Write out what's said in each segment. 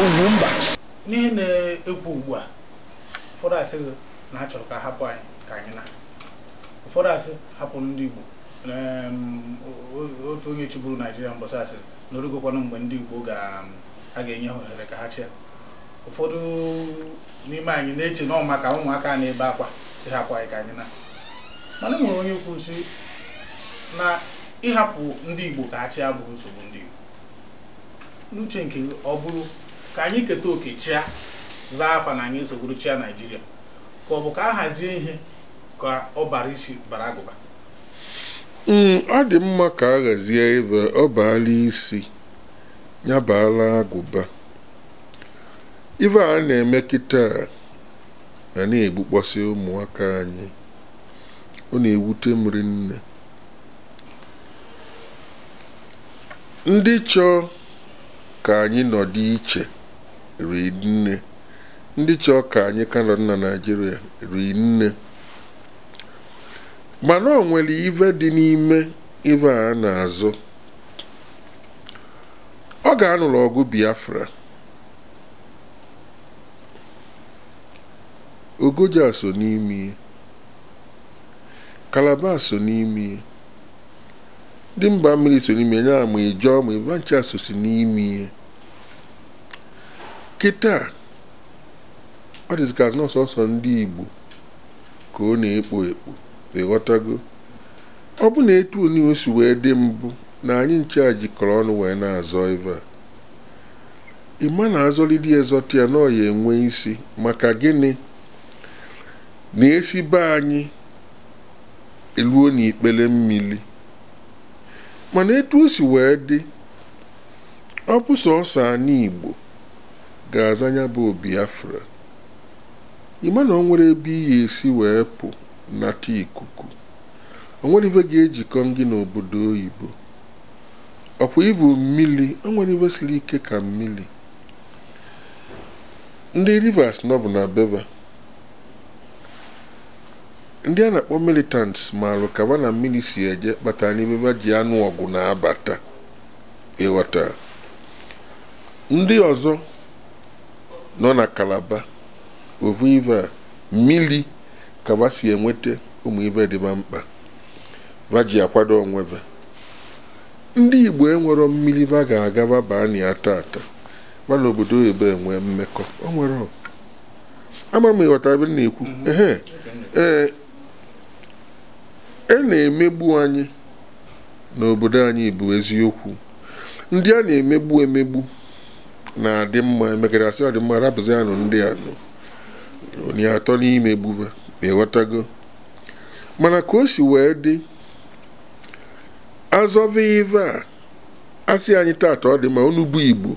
Ugwumba n'ihe na-ekwu ugbu a ụfọdụ asị na a chọrọ ka hapụ anyị ka anyị na ụfọdụ asị hapụ ndị Igbo otu onye chịburu Naijiria mbọsị asị na origokwanụ mgbe ndị Igbo a ga-enye ha ohere ka ha chịa ụfọdụ n'ime anyị na-eche na maka ụmụaka na-ebe akwa si hapụ anyị ka anyị na mana nwere onye kwuru sị na ịhapụ ndị Igbo ka ha chịa abụghị nsogbu ndị Igbo n'uche nke ọ bụrụ ka anyị keta oke chịa zaa afa na anyị sogburu chịa Naijiria ka ọ bụ ka a hazie ihe ka ọ bara isi bara agụba ọ dị mma ka a ghazie ebe ọ baala isi ya baala agụba ife a na-eme kịta a na-egbukpọsị ụmụaka anyị ọ na-ewute mmiri nne ndị chọọ ka anyị nọdụ iche ri nne ndị chọọ ka anyị ka nọ na Naịjirịa ri nne mana o nwere ife dị n'ime ife a na-azụ ọ ga-anụrụ ọgụ Biafra Ogoja so n'ime Calabar so n'ime ndị mba mmiri so n'ime ya ma Ijọọ ma Ivancha so si n'ime kịta ọ dịzika n'ọsọsọ ndị Igbo ka ọ na-ekpo ekpo ịghọtago ọ bụ na etu onye o si wee dị mbụ na anyị nche jikọrọ ọnụ wee na-azọ ife a ịma na azọlidi ezọta ya na ọ ya enwe isi maka gịnị na-esi be anyị eluo n'ikpele mmiri mana etu o si wee dị ọ bụ sọsọ anyị Igbo ga-azanya bụ Biafra ịma na o nwere ebe iyi esi wee pụ nata ikuku o nwere ife ga-ejikọ gị n'obodo oyibo ọkwa ivu mmiri o nwere ife siri ike ka mmiri ndị Rivers Nọvụ na Beva ndị a na-akpọ militants marụ ka ba na mmiri si eje kpatara n'ime ba ji anụ ọgụ na-abata ịghọta ndị ọzọ nọ na Calabar ovu ive a mmiri ka ba si enweta ụmụ ive dịba mkpa ba ji akwado onwebe ndị Igbo enwero mmiri va ga-agaba baa na ya tata ba n'obodo ebe enwe mmekọ o nwere ama m ịghọta ebe na-ekwu na-emegbu anyị n'obodo anyị bụ eziokwu ndị a na-emegbu na-adị mma emekarasị ọ dị mma rapụzi anụ ndị anụ onye atọ n'ime gbuba ịghọtago mana ka o si wee dị azọva ive a asị anyị tata ọ dị ma unu bụ Igbo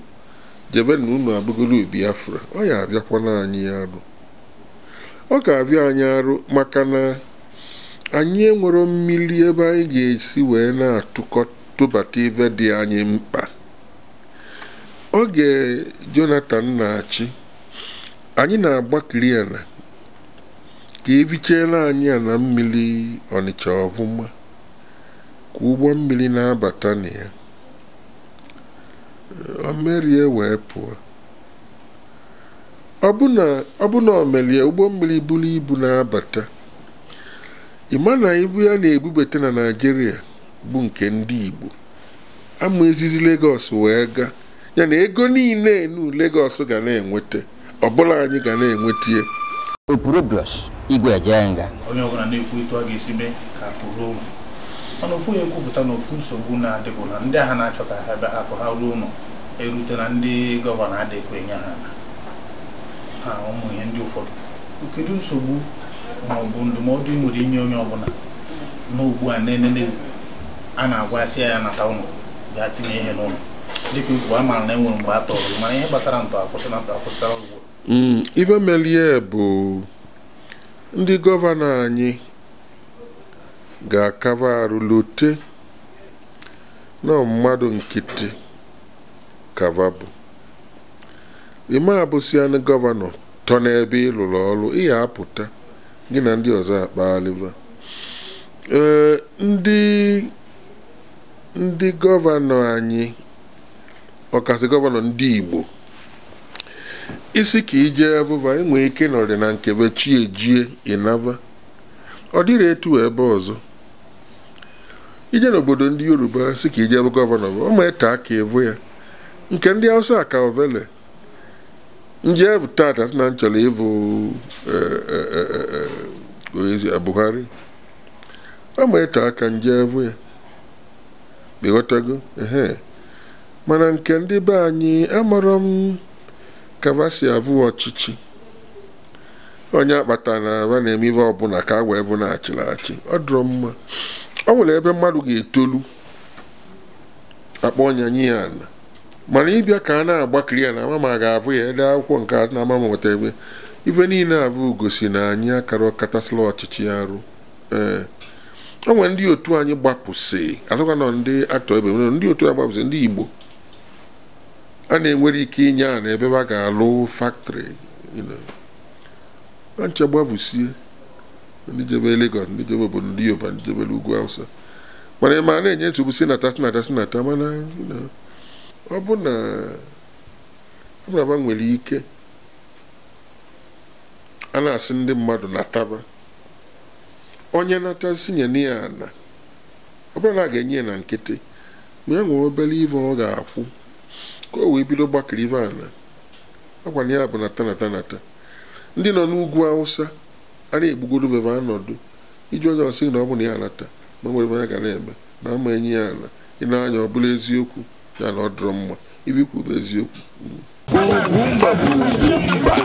jebe na unu abụgolo Biafra ọ ya abịakwana anyị arụ ọ ga-abịa anyị arụ maka na anyị enwero mmiri ebe anyị ga-esi wee na-atụbata ive dị anyị mkpa oge Jonathan na-achị anyị na-agbakiri ala ka evichela anyị na mmiri Ọnịcha ọfụma ka ụgbọ mmiri na-abata na ya o merie wee pụọ ọ bụ na o merie ụgbọ mmiri buru ibu na-abata ịma na ibu ya na-ebubata na Naịjirịa bụ nke ndị Igbo ama ezizi Lagos wee gaa ya na ego niile enu Lagos ga na-enweta ọbụla anyị ga na-enweta ya Opurobios Igwe Ejenga onye ọbụla na-ekwu etu ọ ga-esi mee ka pụrụ ụlọ mana ofu onye kwupụta na ofu nsogbu na-adịbụ na ndị agha na-achọ ka ha bịa akụ ha ruo ụlọ erute na ndị gọvanọ adịghị enye ha ụmụ ihe ndị ụfọdụ kedu nsogbu ma ọ bụ ndụmọdụ ị nwere inye onye ọbụla n'ugbu a a na-agwasị ya nata ụlọ gaa tinye ihe n'ụlọ dịka ugwu a maara na enwere mgbe a tọrọ mana ihe gbasara ntọ akwụsịtara ugbu ife melie bụ ndị gọvanọ anyị ga-akava arụ lote na mmadụ nkịtị kava bụ ime abụsịanụ gọvanọ tọ n'ebe ịlụrụ ọrụ ihe apụta gị na ndị ọzọ akpaliva ndị gọvanọ anyị ọkasị gọvanọ ndị Igbo isi ka ije abụba enwee ike nọrị na nkebe chi ejie ịnava ọ dịrị etu ebe ọzọ ije n'obodo ndị Yoruba si ka ije bụ gọvanọ ọ ma ete aka evu ya nke ndị Hausa ka ovele nje bụ tata sị na nchọrọ ịbụ Buhari ọ ma ete aka nje evu ya ịghọtago mana nke ndị be anyị amarọ m ka va si avụ ọchịchị onye akpata na va na-eme ive ọbụla ka a wee bụ na-achịrị achị ọ dụrụ mma ọ nwere ebe mmadụ ga-etolu akpọ ọnya nye ya ala mana ịbịa ka a na-agbakiri ya na ama ma ga-avụ ya ede akwụkwọ nke azụ na ama nweta ebe ife niile avụ gosi na anyị akara ọkatasịla ọchịchị ya arụ o nwere ndị otu anyị gbapụsị azụkwa nọ ndị atọ ebe ndị otu anyị gbapụsị ndị Igbo a na-enwere ike inye a na ebe a ga-alụ factory nche gbapụsie ndị jebe Lagos ndị jebe obodo ndị Yoruba ndị jebe ugwu Hausa mana ị ma na-enye nsogbu sinata mana ọ bụ na ba nwere ike a na-asị ndị mmadụ nataba onye nata sinye ya na ọ bụrụ na a ga-enye ya na nkịtị ma ya nwee obere ive ọ ga-akwụ ka o wee bido gbakiri ive ana akwa na ya bụ nata ndị nọ n'ugwu Hausa a na-egbugoro veve anọdụ iji onye ọsị na ọ bụ na ya nata ma nwere onye ga na-eme na ama enye ya ala ị na-anya ọ bụla eziokwu ya na ọ dụrụ mma ibi kwuru eziokwu